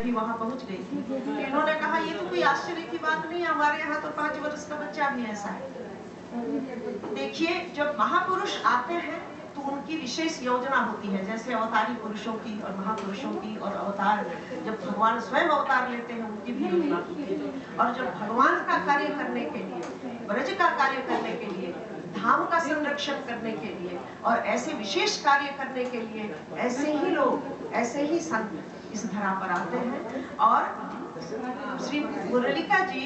भी वहां पहुंच गई थी। तो इन्होंने कहा ये तो कोई आश्चर्य की बात नहीं है, हमारे यहाँ तो 5 वर्ष का बच्चा भी ऐसा है। देखिए, जब महापुरुष आते हैं तो उनकी विशेष योजना होती है, जैसे अवतारी पुरुषों की और महापुरुषों की, और अवतार जब भगवान स्वयं अवतार लेते हैं उनकी भी योजना होती है। और जब भगवान का कार्य करने के लिए, ब्रज का कार्य करने के लिए, धाम का संरक्षण करने के लिए और ऐसे विशेष कार्य करने के लिए ऐसे ही लोग, ऐसे ही संत इस धरा पर आते हैं। और श्री मुरलिका जी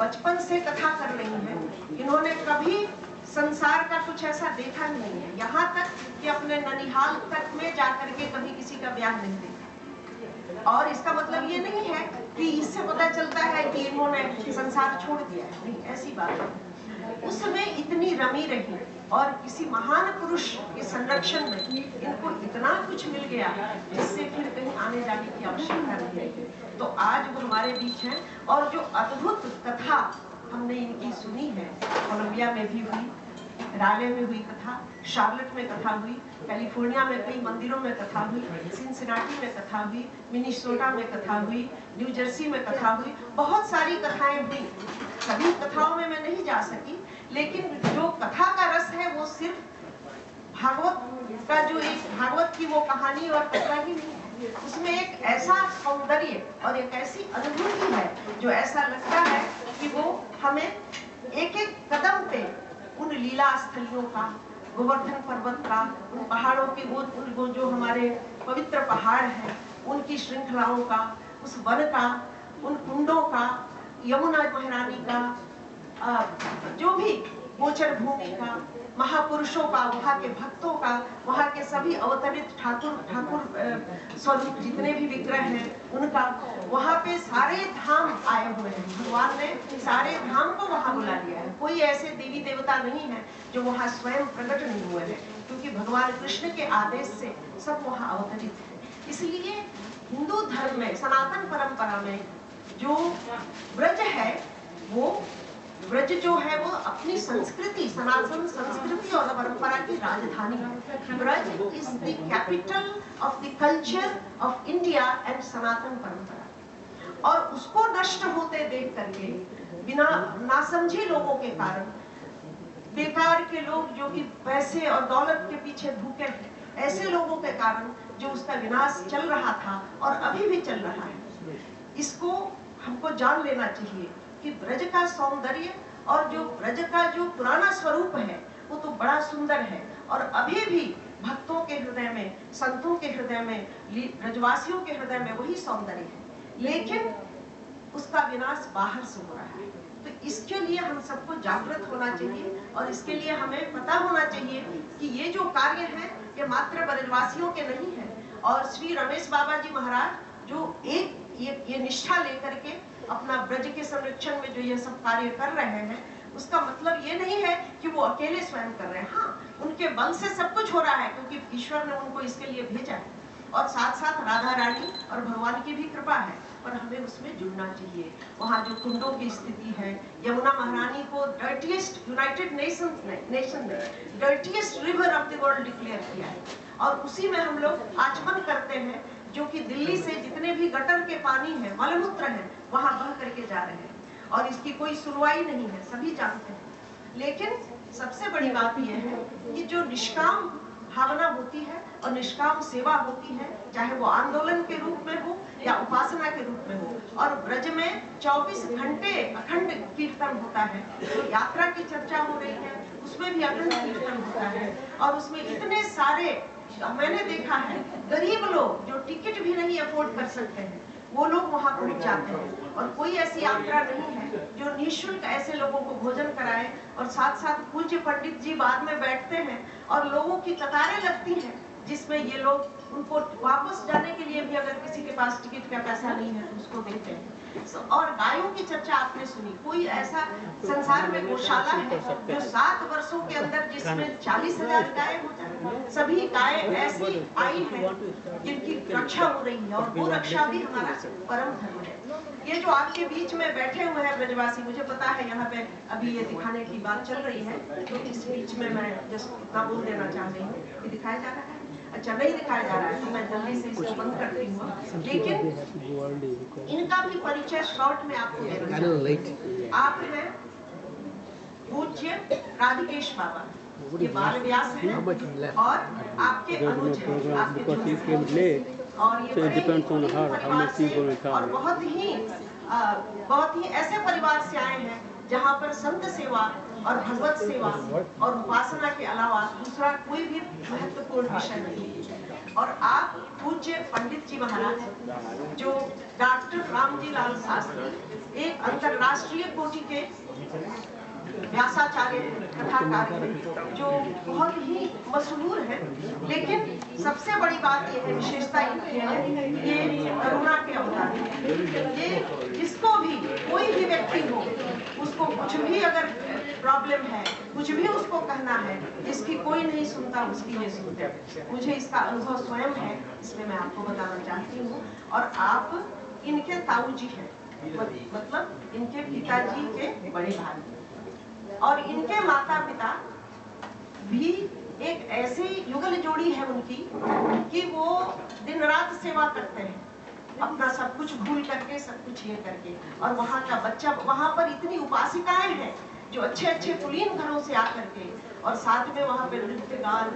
बचपन से कथा कर रही हैं। इन्होंने कभी संसार का कुछ ऐसा देखा नहीं है, यहाँ तक कि अपने ननिहाल तक में जाकर के कभी किसी का ब्याह नहीं देखा। और इसका मतलब ये नहीं है कि इससे पता चलता है कि इन्होंने संसार छोड़ दिया है, नहीं, ऐसी बात नहीं। उस समय इतनी रमी रही और किसी महान पुरुष के संरक्षण में इनको इतना कुछ मिल गया जिससे फिर कहीं आने जाने की आवश्यकता नहीं है। तो आज वो हमारे बीच हैं और जो अद्भुत कथा हमने इनकी सुनी है, कोलंबिया में भी हुई, राले में हुई कथा, शार्लेट में कथा हुई, कैलिफोर्निया में कई मंदिरों में कथा हुई, सिनसिनाटी में कथा हुई, मिनीसोटा में कथा हुई, न्यू जर्सी में कथा हुई, बहुत सारी कथाएं हुई। सभी कथाओं में मैं नहीं जा सकी, लेकिन जो कथा का रस है वो सिर्फ भागवत का, जो एक भागवत की वो कहानी और कथा ही नहीं है, उसमें एक ऐसा सौंदर्य और एक ऐसी अनुभूति है जो ऐसा लगता है कि वो हमें एक एक कदम पे उन लीला स्थलियों का, गोवर्धन पर्वत का, उन पहाड़ों के वो जो हमारे पवित्र पहाड़ हैं उनकी श्रृंखलाओं का, उस वन का, उन कुंडों का, यमुना महारानी का, जो भी गोचर भूमि का, महापुरुषों का, वहाँ के भक्तों का, वहाँ के सभी अवतरित ठाकुर स्वरूप जितने भी विग्रह हैं उनका, वहाँ पे सारे धाम आए हुए हैं। भगवान ने सारे धाम को वहाँ बुला लिया है। कोई ऐसे देवी देवता नहीं है जो वहाँ स्वयं प्रकट नहीं हुए हैं, क्योंकि भगवान कृष्ण के आदेश से सब वहाँ अवतरित है। इसलिए हिंदू धर्म में, सनातन परंपरा में जो ब्रज है, वो ब्रज जो है वो अपनी संस्कृति, सनातन संस्कृति और परंपरा की राजधानी है। Braj is the capital of the culture of India and Sanatan परंपरा। और उसको नष्ट होते देख करके, बिना नासमझे लोगों के कारण, बेकार के लोग जो कि पैसे और दौलत के पीछे भूखे हैं, ऐसे लोगों के कारण जो उसका विनाश चल रहा था और अभी भी चल रहा है, इसको हमको जान लेना चाहिए कि ब्रज का सौंदर्य और जो ब्रज का जो पुराना स्वरूप है वो तो बड़ा सुंदर है और अभी भी भक्तों के हृदय में, संतों के हृदय में, ब्रजवासियों के हृदय में वही सौंदर्य है, लेकिन उसका विनाश बाहर से हो रहा है। तो इसके लिए हम सबको जागृत होना चाहिए और इसके लिए हमें पता होना चाहिए कि ये जो कार्य है ये मात्र ब्रजवासियों के नहीं है। और श्री रमेश बाबा जी महाराज जो एक ये निष्ठा लेकर के अपना ब्रज के संरक्षण में जो ये सब कार्य कर रहे हैं, उसका मतलब ये नहीं है कि वो अकेले स्वयं कर रहे हैं। हाँ, उनके बल से सब कुछ हो रहा है क्योंकि ईश्वर ने उनको इसके लिए भेजा है और साथ साथ राधा रानी और भगवान की भी कृपा है, पर हमें उसमें जुड़ना चाहिए। वहाँ जो कुंडों की स्थिति है, यमुना महारानी को डर्टीएस्ट, यूनाइटेड नेशन ने dirtiest river of the world declare किया है और उसी में हम लोग आचमन करते हैं, जो कि दिल्ली से जितने भी गटर के पानी है, मलमूत्र है, वहां बह करके जा रहे हैं और इसकी कोई सुनवाई नहीं है, सभी जानते हैं। लेकिन सबसे बड़ी बात यह है कि जो निष्काम भावना होती है और निष्काम सेवा होती है, चाहे वो आंदोलन के रूप में हो या उपासना के रूप में हो, और ब्रज में 24 घंटे अखंड कीर्तन होता है, तो यात्रा की चर्चा हो रही है उसमें भी अखंड कीर्तन होता है और उसमें इतने सारे, मैंने देखा है गरीब लोग जो टिकट भी नहीं अफोर्ड कर सकते हैं, वो लोग वहां पहुंच जाते हैं और कोई ऐसी यात्रा नहीं है जो निःशुल्क ऐसे लोगों को भोजन कराए और साथ साथ पूज्य पंडित जी बाद में बैठते हैं और लोगों की कतारें लगती हैं, जिसमें ये लोग उनको वापस जाने के लिए भी अगर किसी के पास टिकट का पैसा नहीं है तो उसको देते हैं। और गायों की चर्चा आपने सुनी, कोई ऐसा संसार में गौशाला है जो 7 वर्षों के अंदर जिसमें 40,000 गाय हो जाए, सभी गाय ऐसी आई है जिनकी रक्षा हो रही है और वो रक्षा भी हमारा परम धर्म है। ये जो आपके बीच में बैठे हुए हैं ब्रजवासी, मुझे पता है यहाँ पे अभी ये दिखाने की बात चल रही है, तो इस बीच में मैं जस्ट इतना बोल देना चाह रही हूँ कि दिखाया जा रहा है। अच्छा नहीं दिखाया जा रहा है तो मैं जल्दी से इसको बंद करती हूँ। लेकिन इनका भी परिचय शॉर्ट में आपको देना चाहूँगी। आप हैं पूज्य राधिकेश बाबा, ये बाल व्यास हैं और आपके अनुज हैं, आपके और ये और बहुत ही ऐसे परिवार से आए हैं जहाँ पर संत सेवा और भगवत सेवा और उपासना के अलावा दूसरा कोई भी महत्वपूर्ण विषय नहीं है। और आप पूज्य पंडित जी महाराज जो डॉक्टर रामजी लाल शास्त्री, एक अंतरराष्ट्रीय कोटि के व्यासाचार्य कथाकार जो बहुत ही मशहूर है, लेकिन सबसे बड़ी बात यह है, विशेषता ये है, ये करुणा के अवतार है। ये जिसको भी कोई भी व्यक्ति हो, उसको कुछ भी अगर प्रॉब्लम है, कुछ भी उसको कहना है, इसकी कोई नहीं सुनता, उसकी ये सुनते। मुझे इसका अनुभव स्वयं है, इसमें मैं आपको बताना चाहती हूँ। और आप इनके ताऊ जी हैं, मतलब इनके पिताजी के बड़े भाई, और इनके माता पिता भी एक ऐसी युगल जोड़ी है उनकी कि वो दिन रात सेवा करते हैं, अपना सब कुछ भूल करके, सब कुछ ये करके। और वहाँ का बच्चा, वहाँ पर इतनी उपासिकाएं हैं जो अच्छे अच्छे कुलीन घरों से आकर के, और साथ में वहाँ पे नृत्य गान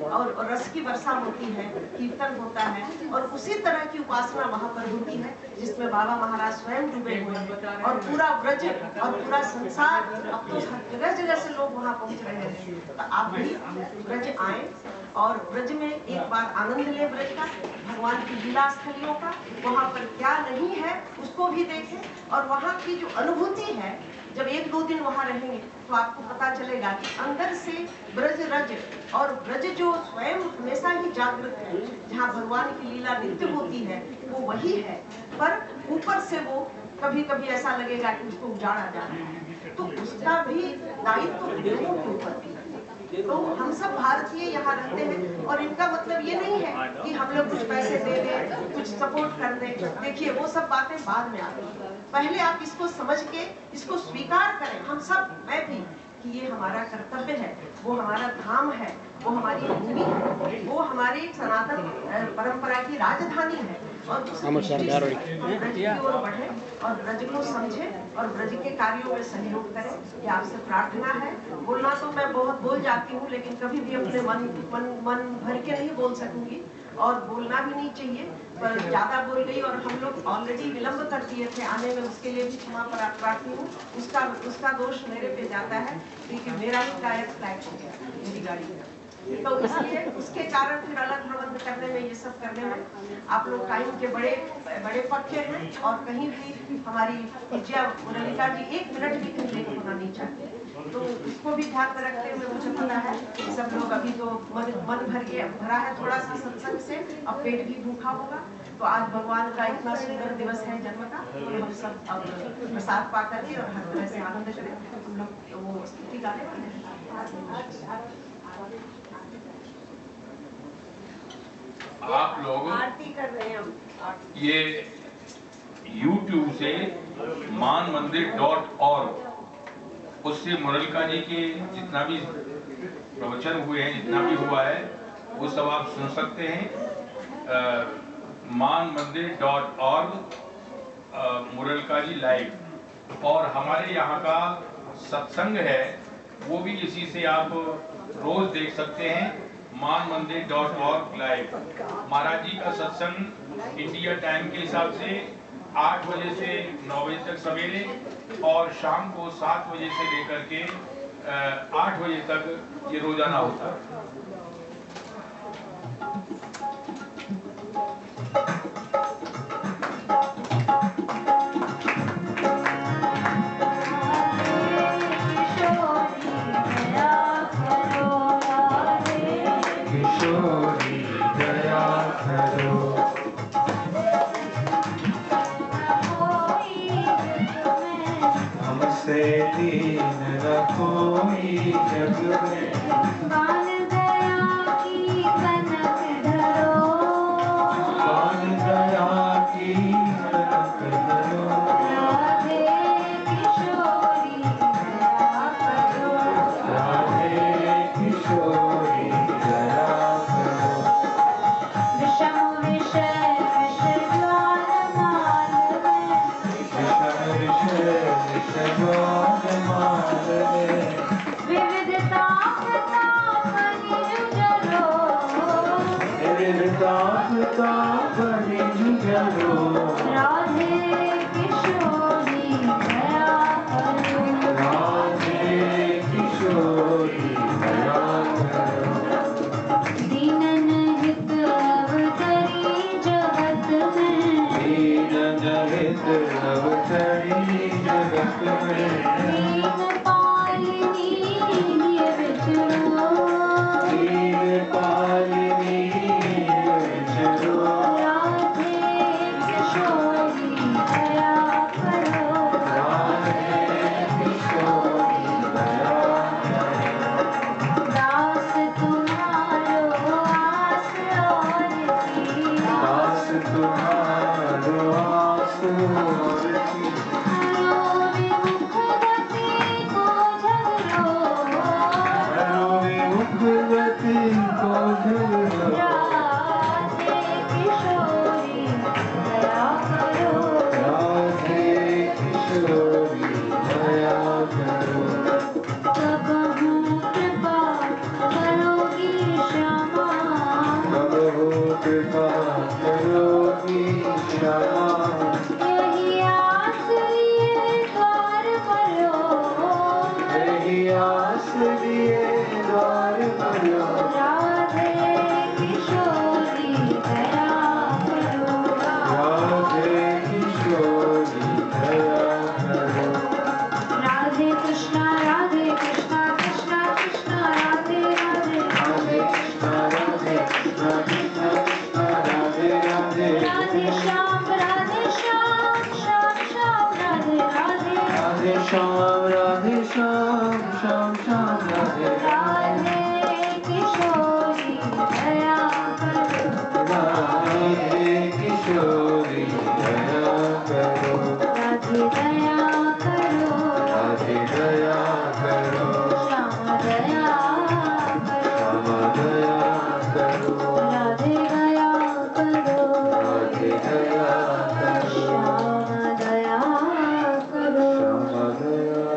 और रस की वर्षा होती है, कीर्तन होता है, और उसी तरह की उपासना वहाँ पर होती है जिसमें बाबा महाराज स्वयं डूबे हुए हैं। और पूरा ब्रज और पूरा संसार, अब तो जगह जगह से लोग वहाँ पहुँच रहे हैं। तो आप भी ब्रज आए और ब्रज में एक बार आनंद ले ब्रज का, भगवान की लीला स्थलियों का, वहाँ पर क्या नहीं है उसको भी देखें। और वहाँ की जो अनुभूति है, जब 1-2 दिन वहाँ रहेंगे तो आपको पता चलेगा कि अंदर से ब्रज रज और ब्रज जो स्वयं हमेशा ही जागृत है, जहाँ भगवान की लीला नित्य होती है, वो वही है। पर ऊपर से वो कभी कभी ऐसा लगेगा कि उसको उजाड़ा जा रहा है, तो उसका भी दायित्व लोगों के ऊपर भी। तो हम सब भारतीय यहाँ रहते हैं, और इनका मतलब ये नहीं है कि हम लोग कुछ पैसे दे दें, कुछ सपोर्ट कर दें। देखिए वो सब बातें बाद में आती हैं, पहले आप इसको समझ के इसको स्वीकार करें, हम सब, मैं भी, कि ये हमारा कर्तव्य है, वो हमारा धाम है, वो हमारी भूमि है, वो हमारी सनातन परंपरा की राजधानी है। और उस दृष्टि से हम ब्रज की ओर बढ़े और ब्रज को समझे और ब्रज के कार्यों में सहयोग करें, ये आपसे प्रार्थना है। बोलना तो मैं बहुत बोल जाती हूँ, लेकिन कभी भी अपने मन भर के नहीं बोल सकूंगी, और बोलना भी नहीं चाहिए, पर ज्यादा बोल गई और हम लोग ऑलरेडी विलंब कर दिए थे आने में, उसके लिए भी क्षमा प्रार्थी हूँ। उसका दोष मेरे पे जाता है, क्योंकि मेरा ही टायर फ्लैट हो गया मेरी गाड़ी का, तो इसलिए उसके कारण फिर अलग प्रबंध करने में, ये सब करने में आप लोग टाइम के बड़े पक्के हैं। और कहीं भी हमारी पूज्या मुरलिका जी 1 मिनट भी कहीं लेट होना नहीं चाहते, तो इसको भी ध्यान में रखते हुए मुझे पता है कि सब लोग अभी तो मन भरा है थोड़ा सा सत्संग से, अब पेट भी भूखा होगा। तो आज भगवान का इतना सुंदर दिवस है जन्म का, तो हम सब अब प्रसाद पा करके और हर तरह से आनंद करें। हम लोग वो स्तुति गाने वाले हैं। आप लोग आरती कर रहे हैं हम। ये YouTube से manmandir.org, उससे मुरलिका जी के जितना भी प्रवचन हुए हैं, जितना भी हुआ है, वो सब आप सुन सकते हैं। manmandir.org मुरलिका जी लाइव। और हमारे यहाँ का सत्संग है, वो भी इसी से आप रोज देख सकते हैं, manmandir.org लाइव। महाराज जी का सत्संग इंडिया टाइम के हिसाब से 8 बजे से 9 बजे तक सवेरे, और शाम को 7 बजे से लेकर के 8 बजे तक ये रोजाना होता है। करो राधे किशोरी दया करो राधे किशोरी दया करो दीनन हित अवतरी जगत में दीनन हित अवतरी जगत में दीन पालिनी दिय विचरो दीन पालिनी राधे किशोरी दया करो राधे किशोरी दया करो दास तुम्हारो आस और की दास तुम्हारो आस और की हरो विमुख गति को झगड़ो हरो विमुख गति को झगड़ो राधे किशोरी दया करो राधे किशोरी दया करो कबहू कृपा करोगी श्यामा कबहू कृपा करोगी श्यामा यही आस लिए द्वार करो यही आस लिए द्वार करो राधे किशोरी दया करो राधे किशोरी दया करो राधे कृष्णा कृष्णा कृष्णा राधे राधे राधे कृष्णा कृष्णा कृष्णा राधे राधे राधे श्याम श्याम श्याम राधे राधे राधे श्याम श्याम राधे राधे किशोरी दया करो राधे किशोरी दया करो राधे दया करो राधे दया करो श्याम दया करो श्याम दया करो राधे दया करो राधे दया करो श्याम दया करो श्याम दया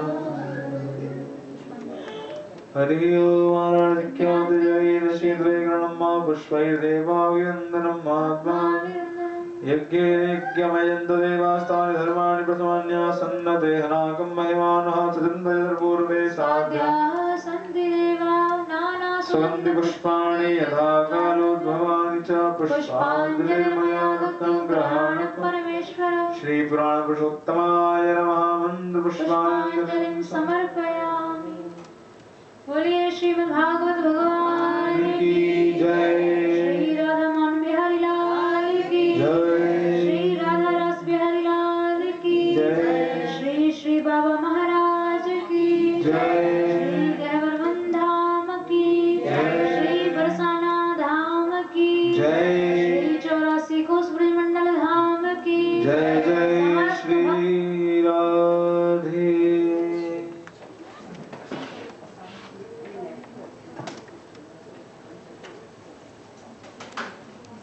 हरि ओम आराध्यं शीघ्रगणमा पुष्पैर्देवाभिनन्दनं महात्मा यज्ञमयन्त देवास्तानि धर्माणि प्रथमान्यासन्नदेहनाकं महिमानः सदन्वयपूर्वे साध्या सन्ति देवा नाना सुगन्धि पुष्पाणि यथा कालोद्भवानि च पुष्पाञ्जलिर्मया दत्तं ग्रहाण परमेश्वर श्री पुराण पुरुषोत्तमाय नमः मंत्र पुष्पाञ्जलिं समर्पयामि बोलिए श्रीमद् भागवत भगवान की जय श्री राधा मोहन बिहारी लाल की जय श्री राधा रस बिहारी लाल की जय श्री श्री बाबा महाराज की जय